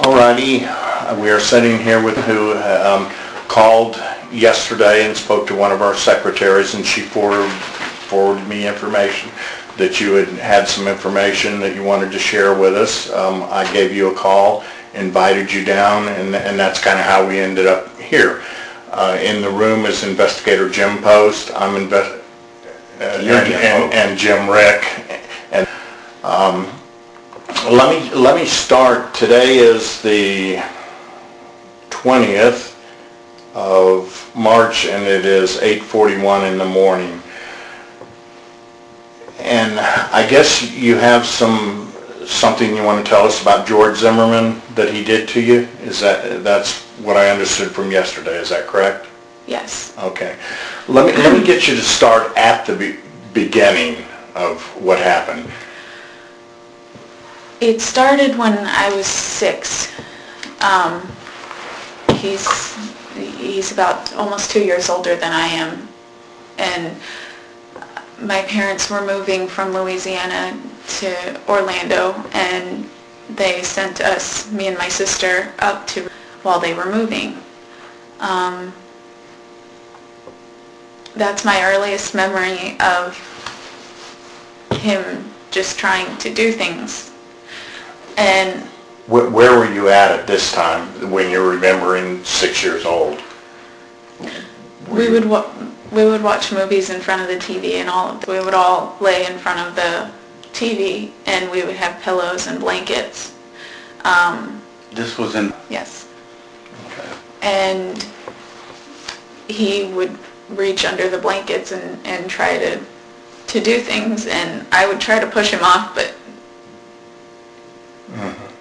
Alrighty, we are sitting here with who called yesterday and spoke to one of our secretaries, and she forwarded me information that you had some information that you wanted to share with us. I gave you a call, invited you down, and that's kind of how we ended up here. In the room is Investigator Jim Post. I'm and Jim Rick. And let me start. Today is the 20th of March, and it is 8:41 in the morning. And I guess you have something you want to tell us about George Zimmerman that he did to you? That's what I understood from yesterday? Is that correct? Yes. Okay. Let me get you to start at the beginning of what happened. It started when I was 6. He's about almost 2 years older than I am, and my parents were moving from Louisiana to Orlando, and they sent us, me and my sister, up to while they were moving. That's my earliest memory of him just trying to do things. And where were you at this time when you're remembering 6 years old? We would watch movies in front of the TV, and we would all lay in front of the TV, and we would have pillows and blankets. This was in... Yes. Okay. And he would reach under the blankets and try to do things, and I would try to push him off, but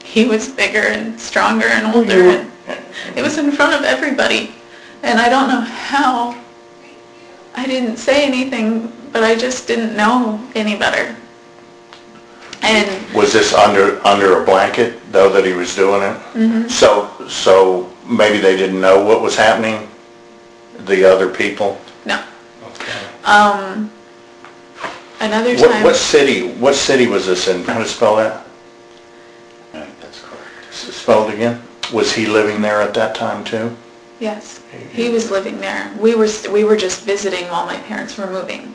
he was bigger and stronger and older, and it was in front of everybody. And I don't know how I didn't say anything, but I just didn't know any better. And was this under a blanket, though, that he was doing it? Mm-hmm. So maybe they didn't know what was happening, the other people? No. Okay. Another time... What city was this in? How to spell that? That's correct. Spelled again? Was he living there at that time, too? Yes. He was living there. We were just visiting while my parents were moving.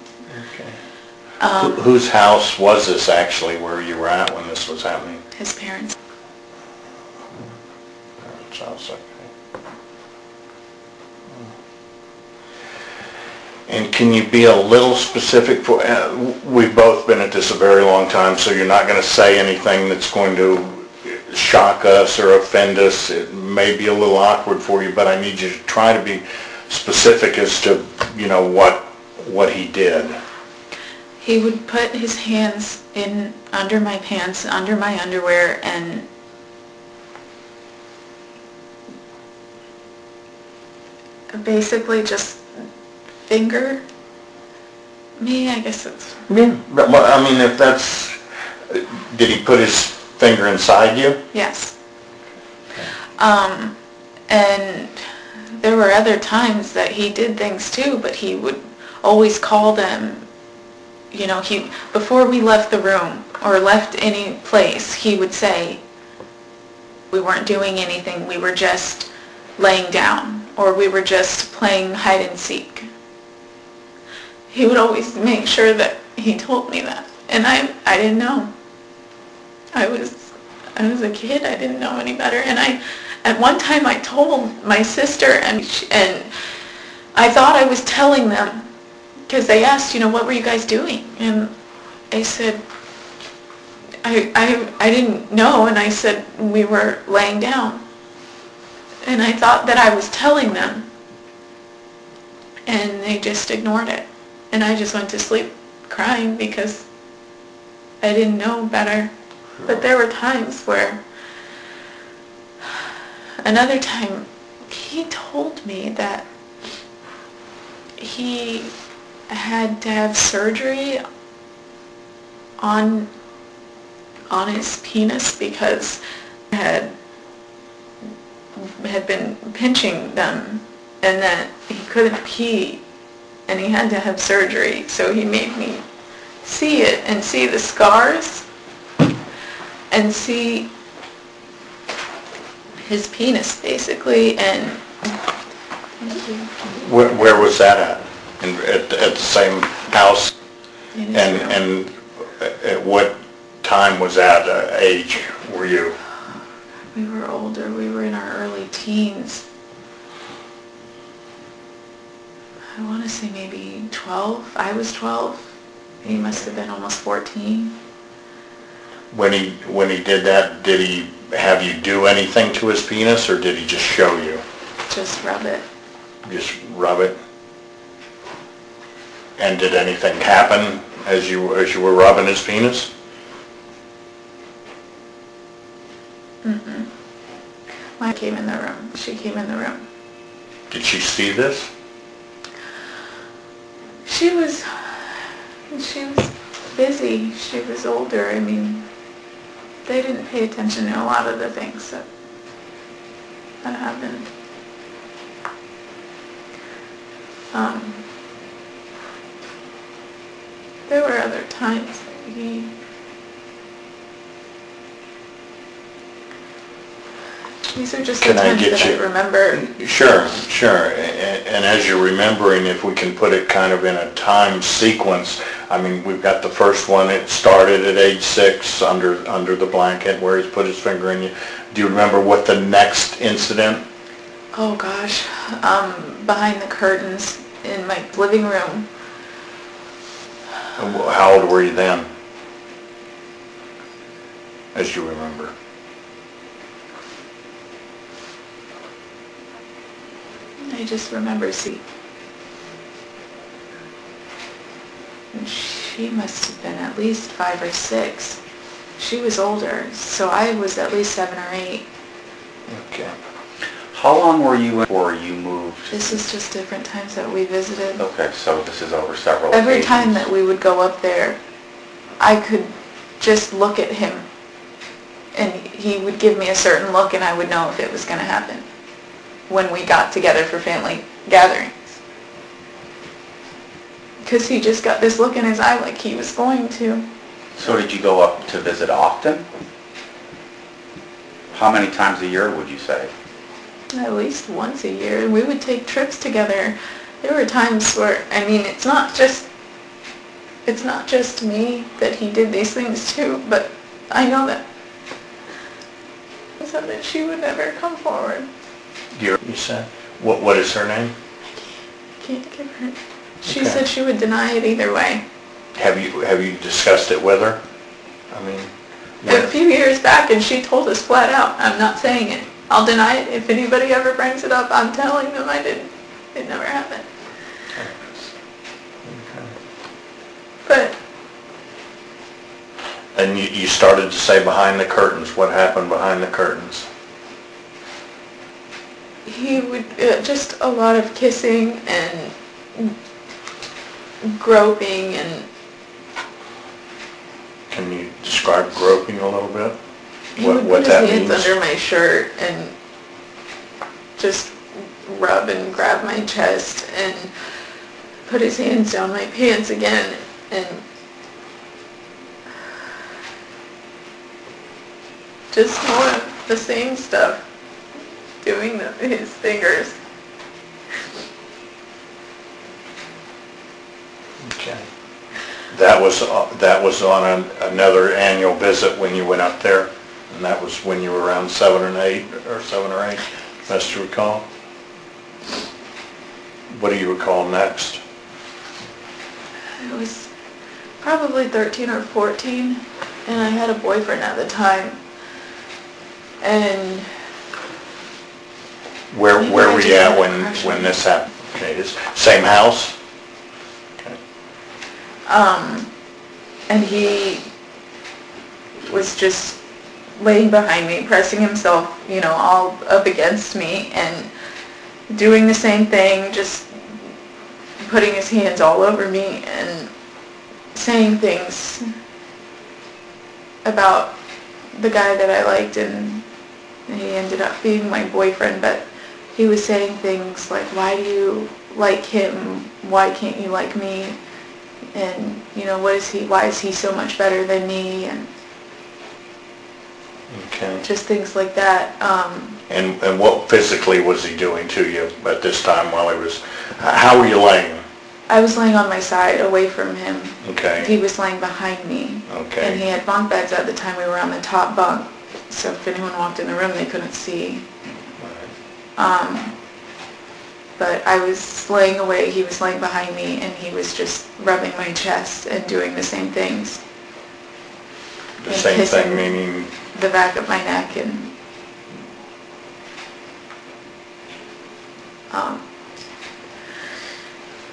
Okay. Whose house was this actually where you were at when this was happening? His parents. Parents' house, okay. And can you be a little specific? We've both been at this a very long time, so you're not going to say anything that's going to shock us or offend us. It may be a little awkward for you, but I need you to try to be specific as to, what he did. He would put his hands in under my pants, under my underwear, and basically just finger me, I guess it's... Yeah. Well, I mean, if that's... Did he put his finger inside you? Yes. And there were other times that he did things too, but he would always call them, before we left the room or left any place, he would say, we weren't doing anything, we were just laying down, or we were just playing hide and seek. He would always make sure that he told me that, and I didn't know. I was a kid. I didn't know any better, and at one time I told my sister, and I thought I was telling them, because they asked, what were you guys doing? And I said, I didn't know, and I said we were laying down, and I thought that I was telling them, and they just ignored it, and I just went to sleep crying because I didn't know better. But there were times where, another time, he told me that he had to have surgery on his penis because had been pinching them, and that he couldn't pee, and he had to have surgery. So he made me see it and see the scars and see his penis, basically, and... Where was that at? At the same house? in his room. And at what time was that age were you? We were older. We were in our early teens. I want to say maybe 12. I was 12. He must have been almost 14. When he did that, did he have you do anything to his penis, or did he just show you? Just rub it. Just rub it? And did anything happen as you were rubbing his penis? Mm-mm. Mine came in the room. She came in the room. Did she see this? She was busy. She was older. I mean, they didn't pay attention to a lot of the things that happened. There were other times that these are just the times that I remember. Sure. And as you're remembering, if we can put it kind of in a time sequence, I mean, we've got the first one. It started at age 6 under the blanket where he's put his finger in you. Do you remember what the next incident? Oh gosh, behind the curtains in my living room. How old were you then, as you remember? I just remember seeing. She must have been at least 5 or 6. She was older, so I was at least 7 or 8. Okay. How long were you before you moved? This is just different times that we visited. Okay, so this is over several Every occasions. time that we would go up there, I could just look at him, and he would give me a certain look, and I would know if it was going to happen when we got together for family gatherings. Because he just got this look in his eye like he was going to. So did you go up to visit often? How many times a year would you say? At least once a year. We would take trips together. There were times where, I mean, it's not just me that he did these things to, but I know that so that she would never come forward. You said? What is her name? I can't give her. She Okay. said she would deny it either way. Have you discussed it with her? I mean, A few years back, and she told us flat out, I'm not saying it. I'll deny it. If anybody ever brings it up, I'm telling them I didn't. It never happened. Okay. But And you started to say behind the curtains. What happened behind the curtains? he would, just a lot of kissing and groping and... Can you describe groping a little bit? He would put his hands under my shirt and just rub and grab my chest and put his hands down my pants again and just more of the same stuff, doing his fingers. Okay. That was on another annual visit when you went up there, and that was when you were around 7 or 8, best to recall. What do you recall next? I was probably 13 or 14, and I had a boyfriend at the time. And Where maybe were I you just at had a when crush on him. this happened? Okay, same house? Okay. And he was just laying behind me, pressing himself, all up against me and doing the same thing, just putting his hands all over me and saying things about the guy that I liked, and he ended up being my boyfriend, but he was saying things like, why do you like him? Why can't you like me? And, why is he so much better than me? And Okay. Just things like that. And what physically was he doing to you at this time while he was, how were you laying? I was laying on my side away from him. Okay. He was laying behind me. Okay. And he had bunk beds at the time. We were on the top bunk. So if anyone walked in the room, they couldn't see. But I was laying away, he was laying behind me, and he was just rubbing my chest and doing the same things. The same thing, meaning? The back of my neck and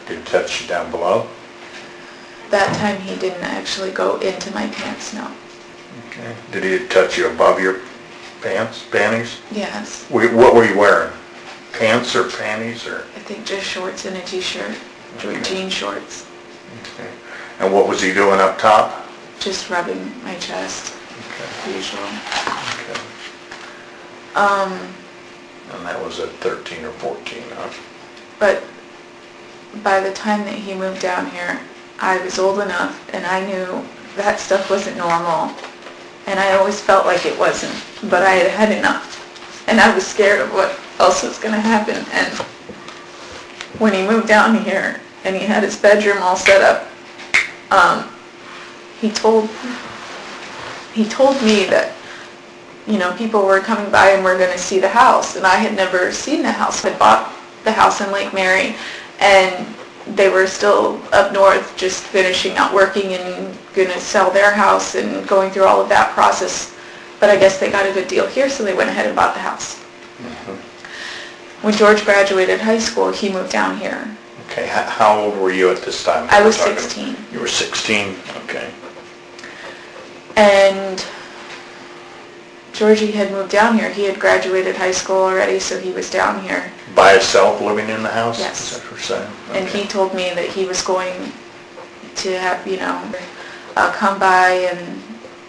Did he touch you down below? that time he didn't actually go into my pants, no. Okay. Did he touch you above your panties? Yes. What were you wearing? Pants or panties or? I think just shorts and a t-shirt, jean shorts. Okay. And what was he doing up top? Just rubbing my chest, usual. Okay. And that was at 13 or 14, huh? But by the time that he moved down here, I was old enough and I knew that stuff wasn't normal. And I always felt like it wasn't, but I had had enough. And I was scared of what else was going to happen. And when he moved down here and he had his bedroom all set up, he told me that, you know, people were coming by and were going to see the house. And I had never seen the house. I bought the house in Lake Mary, and they were still up north just finishing out working and going to sell their house and going through all of that process. But I guess they got a good deal here, so they went ahead and bought the house. Mm-hmm. When George graduated high school, he moved down here. Okay, how old were you at this time? I was 16. You were 16, okay. And Georgie had moved down here. He had graduated high school already, so he was down here. By himself, living in the house? Yes. Is that what you're saying? Okay. And he told me that he was going to have, you know, come by and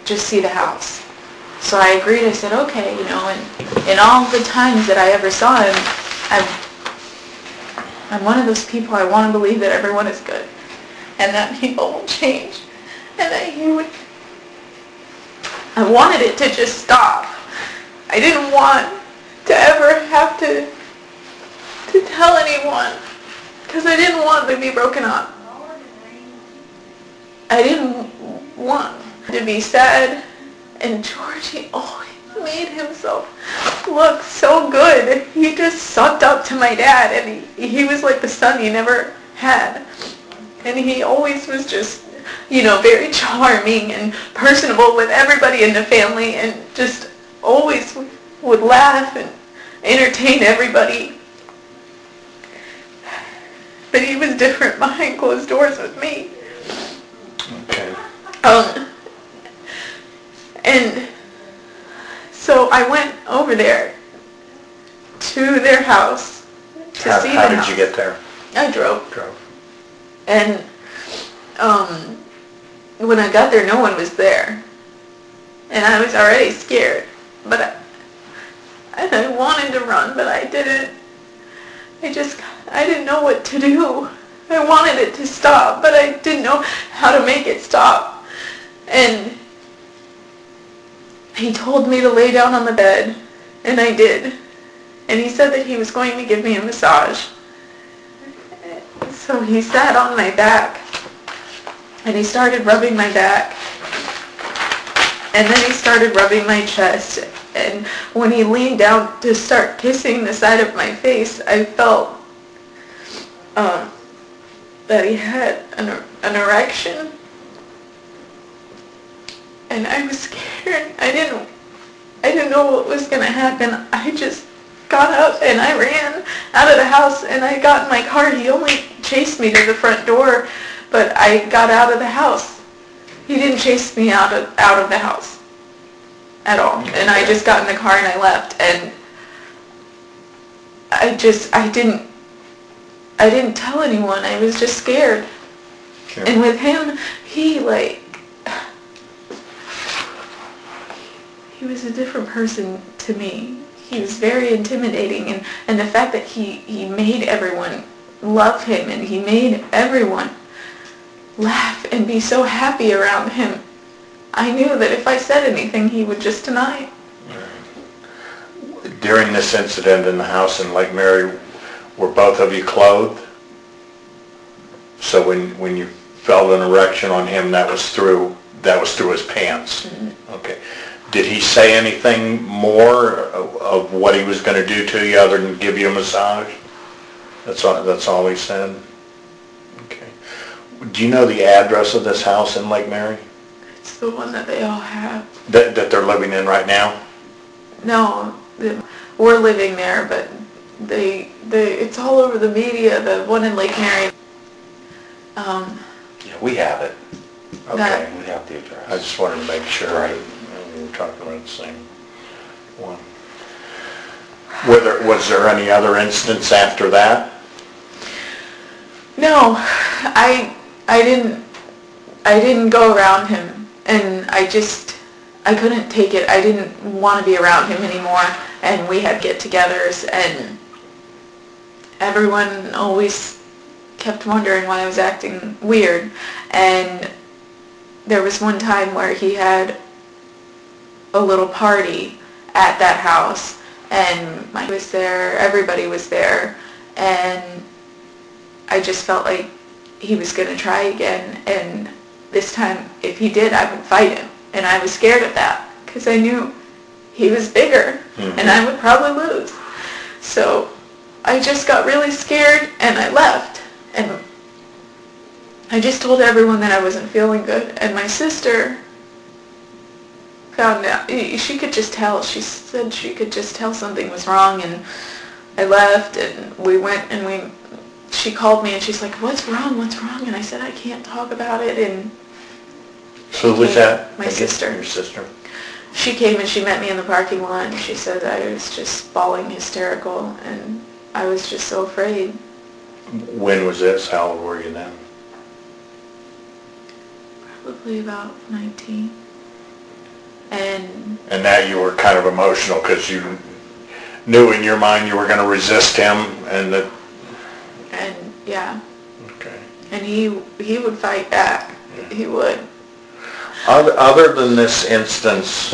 just see the house. So I agreed. I said, okay, you know, and in all the times that I ever saw him, I'm one of those people, I want to believe that everyone is good and that people will change and that he would. I wanted it to just stop. I didn't want to ever have to tell anyone because I didn't want to be broken up. I didn't want to be sad, and Georgie always made himself look so good. He just sucked up to my dad, and he was like the son he never had. And he always was just, you know, very charming and personable with everybody in the family, and just always would laugh and entertain everybody. But he was different behind closed doors with me. Okay. And so I went over there to their house to see the house. How did you get there? I drove. Drove. And when I got there, no one was there. And I was already scared. But I wanted to run, but I didn't. I didn't know what to do. I wanted it to stop, but I didn't know how to make it stop. And he told me to lay down on the bed, and I did. And he said that he was going to give me a massage. So he sat on my back, and he started rubbing my back. And then he started rubbing my chest. And when he leaned down to start kissing the side of my face, I felt that he had an erection. And I was scared. I didn't know what was going to happen. I just got up and I ran out of the house and I got in my car. He only chased me to the front door, but I got out of the house. He didn't chase me out of the house at all. And I just got in the car and I left. And I didn't tell anyone. I was just scared. Sure. And with him, he was a different person to me. He was very intimidating, and the fact that he made everyone love him and he made everyone laugh and be so happy around him, I knew that if I said anything, he would just deny it. During this incident in the house in Lake Mary, were both of you clothed? So when you felt an erection on him, that was through his pants? Mm-hmm. Okay. Did he say anything more of what he was going to do to you other than give you a massage? That's all he said? Okay. Do you know the address of this house in Lake Mary? It's the one that they all have. That they're living in right now? No, we're living there, but it's all over the media, the one in Lake Mary. Yeah, we have it. Okay, we have the address. I just wanted to make sure. Right. We were talking about the same one. Was there any other instance after that? No, I didn't go around him, and I couldn't take it. I didn't want to be around him anymore, and we had get-togethers, and everyone always kept wondering why I was acting weird. And there was one time where he had a little party at that house, and Mike was there, everybody was there, and I just felt like he was going to try again, and this time, if he did, I would fight him. And I was scared of that, because I knew he was bigger, mm-hmm. and I would probably lose. So I just got really scared, and I left. And I just told everyone that I wasn't feeling good. And my sister found out. She could just tell. She said she could just tell something was wrong, and I left, and we went, and she called me, and she's like, what's wrong? And I said, I can't talk about it. And who was that? My sister. Your sister. She came and she met me in the parking lot, and she said I was just bawling hysterical, and I was just so afraid. When was this? How old were you then? Probably about 19. And now you were kind of emotional because you knew in your mind you were going to resist him, and that. And yeah. Okay. And he would fight back. Yeah. He would. Other than this instance,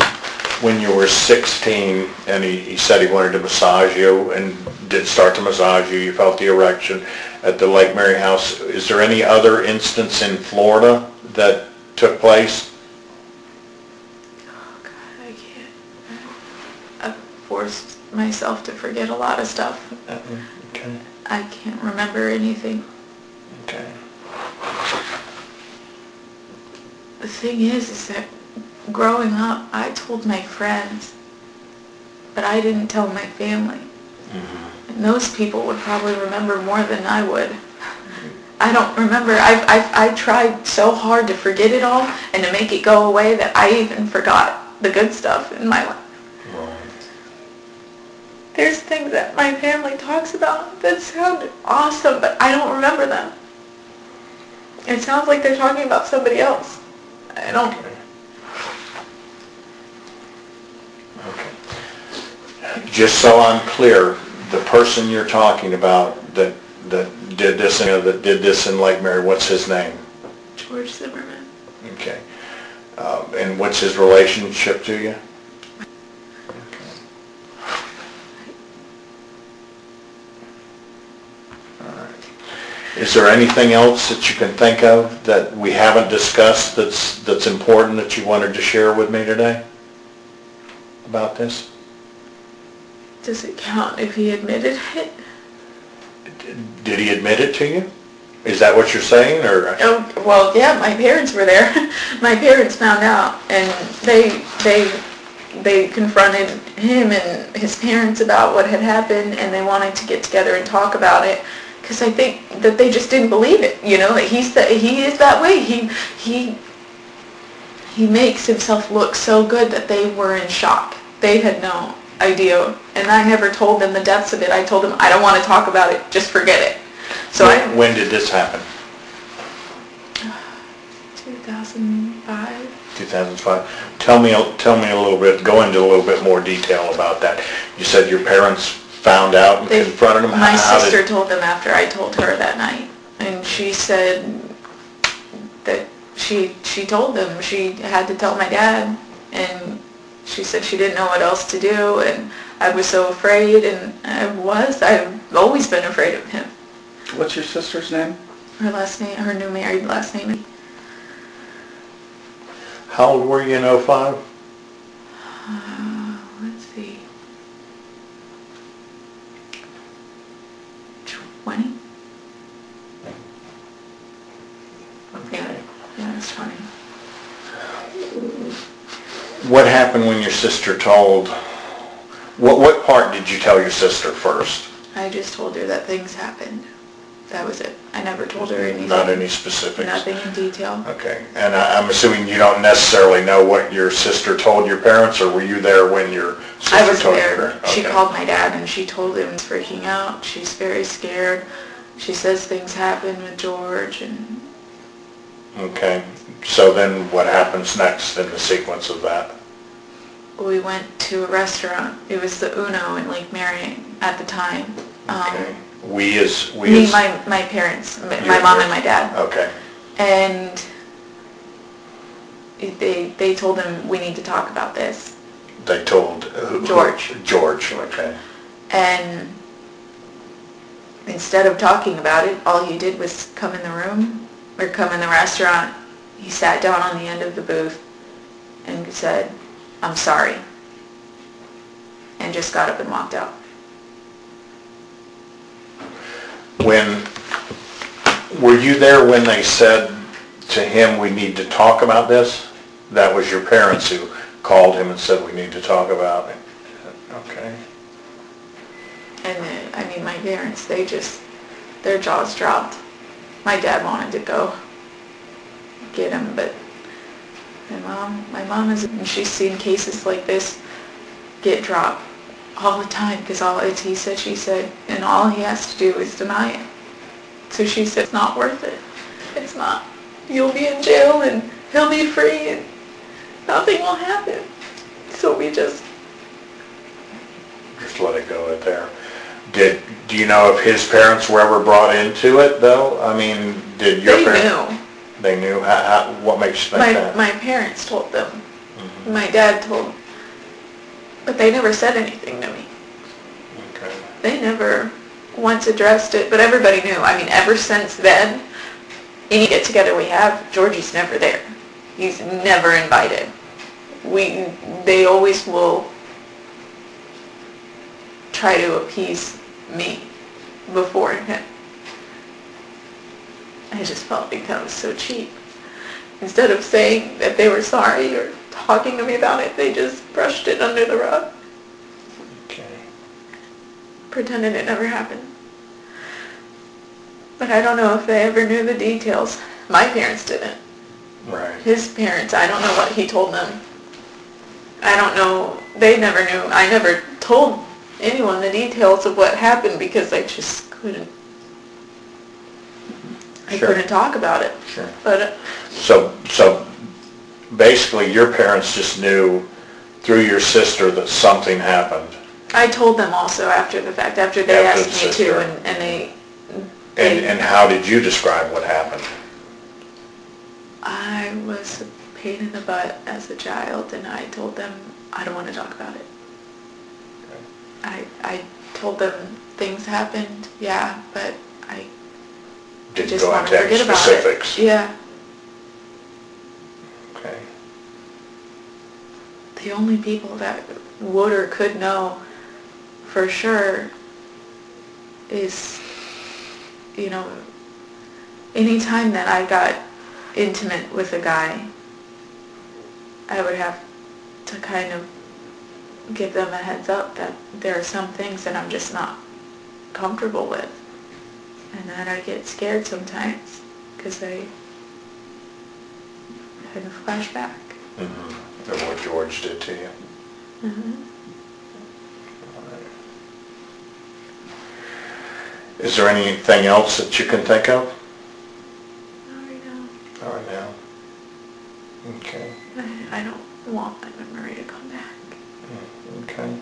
when you were 16, and he said he wanted to massage you and did start to massage you, you felt the erection at the Lake Mary house, is there any other instance in Florida that took place? Oh God, I can't. I've forced myself to forget a lot of stuff. Okay. I can't remember anything. Okay. The thing is that growing up, I told my friends, but I didn't tell my family. Mm-hmm. And those people would probably remember more than I would. I don't remember. I tried so hard to forget it all and to make it go away that I even forgot the good stuff in my life. Right. There's things that my family talks about that sound awesome, but I don't remember them. It sounds like they're talking about somebody else. I don't. Okay. Just so I'm clear, the person you're talking about that did this in Lake Mary, what's his name? George Zimmerman. Okay. And what's his relationship to you? Is there anything else that you can think of that we haven't discussed that's important that you wanted to share with me today about this? Does it count if he admitted it? Did he admit it to you? Is that what you're saying, or? Oh, well, yeah, my parents were there. My parents found out, and they confronted him and his parents about what had happened, and they wanted to get together and talk about it. Because I think that they just didn't believe it, that he is that way. He makes himself look so good that they were in shock. They had no idea, and I never told them the depths of it. I told them, I don't want to talk about it, just forget it. So when did this happen? 2005. 2005. Tell me a little bit, go into a little bit more detail about that. You said your parents found out and confronted him? My sister told them after I told her that night, and she said that she told them she had to tell my dad, and she said she didn't know what else to do, and I was so afraid, and I've always been afraid of him. What's your sister's name? Her last name, her new married last name. How old were you in '05? Let's see. 20? Okay. Yeah, it's 20. What happened when your sister told, what part did you tell your sister first? I just told her that things happened. That was it. I never told her anything. Not any specifics? Nothing in detail. Okay. And I'm assuming you don't necessarily know what your sister told your parents, or were you there when your sister told your parents? She called my dad and she told him he's freaking out. She's very scared. She says things happen with George and... Okay. So then what happens next in the sequence of that? We went to a restaurant. It was the Uno in Lake Marion at the time. Okay. My parents, my mom and my dad. Okay. And they told him, we need to talk about this. They told who? George. George. Okay. And instead of talking about it, all he did was come in the room, or come in the restaurant. He sat down on the end of the booth and said, "I'm sorry," and just got up and walked out. Were you there when they said to him, we need to talk about this? That was your parents who called him and said, we need to talk about it? Okay. And my parents, their jaws dropped. My dad wanted to go get him, but my mom she's seen cases like this get dropped all the time, because all it's he said, she said, and all he has to do is deny it. So she said, it's not worth it. It's not. You'll be in jail and he'll be free and nothing will happen. So we just let it go there. Do you know if his parents were ever brought into it, though? I mean, did your parents? Knew. They knew? What makes you think that? My parents told them. Mm-hmm. My dad told, but they never said anything to me. Okay. They never once addressed it, but everybody knew. I mean, ever since then, any get-together we have, Georgie's never there. He's never invited. They always will try to appease me before him. I just felt like that was so cheap. Instead of saying that they were sorry or talking to me about it, they just brushed it under the rug. Okay. Pretended it never happened. But I don't know if they ever knew the details. My parents didn't. Right. His parents, I don't know what he told them. I don't know. They never knew. I never told anyone the details of what happened because I just couldn't. I couldn't talk about it. Sure. But So basically your parents just knew through your sister that something happened. I told them also after the fact, after they asked me to, and they... And how did you describe what happened? I was a pain in the butt as a child, and I told them I don't want to talk about it. Okay. I told them things happened, yeah, but I just want to forget about it. Yeah. Okay. The only people that would or could know for sure is, any time that I got intimate with a guy, I would have to kind of give them a heads up that there are some things that I'm just not comfortable with. And then I get scared sometimes because I kind of flash back. Mm-hmm. Of what George did to you. Mm-hmm. Is there anything else that you can think of? Not right now. Not right now. Okay. I don't want my memory to come back. Okay.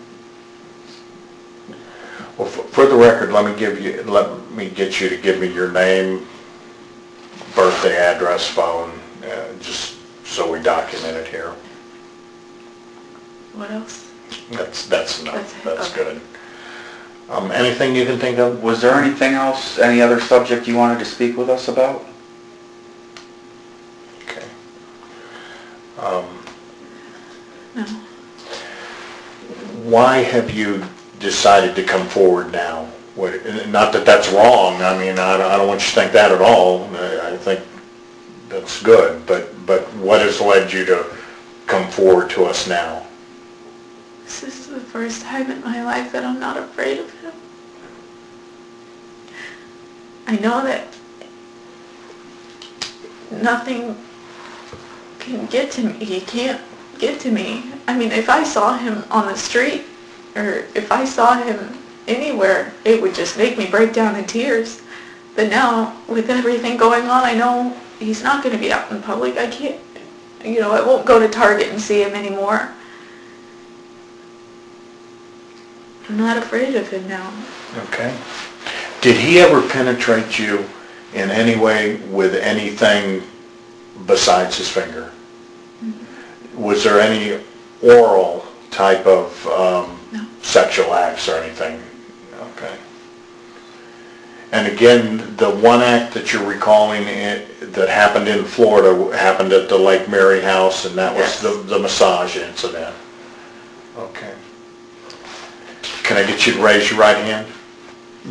Well, for the record, let me get you to give me your name, birthday, address, phone, just so we document it here. What else? That's enough. That's okay. good. Anything you can think of? Was there anything else, any other subject you wanted to speak with us about? Okay. No. Why have you decided to come forward now? Not that that's wrong. I mean, I don't want you to think that at all. I think that's good. But what has led you to come forward to us now? This is the first time in my life that I'm not afraid of him. I know that nothing can get to me. He can't get to me. I mean, if I saw him on the street, or if I saw him anywhere, it would just make me break down in tears. But now, with everything going on, I know he's not going to be out in public. I can't, I won't go to Target and see him anymore. I'm not afraid of him now. Okay. Did he ever penetrate you in any way with anything besides his finger? Mm-hmm. Was there any oral type of No. sexual acts or anything? Okay. And again, the one act that you're recalling that happened in Florida happened at the Lake Mary house, and that was Yes. the massage incident. Okay. Can I get you to raise your right hand?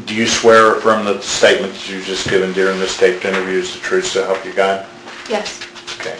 Do you swear from the statements you've just given during this taped interview is the truth to help you God? Yes. Okay.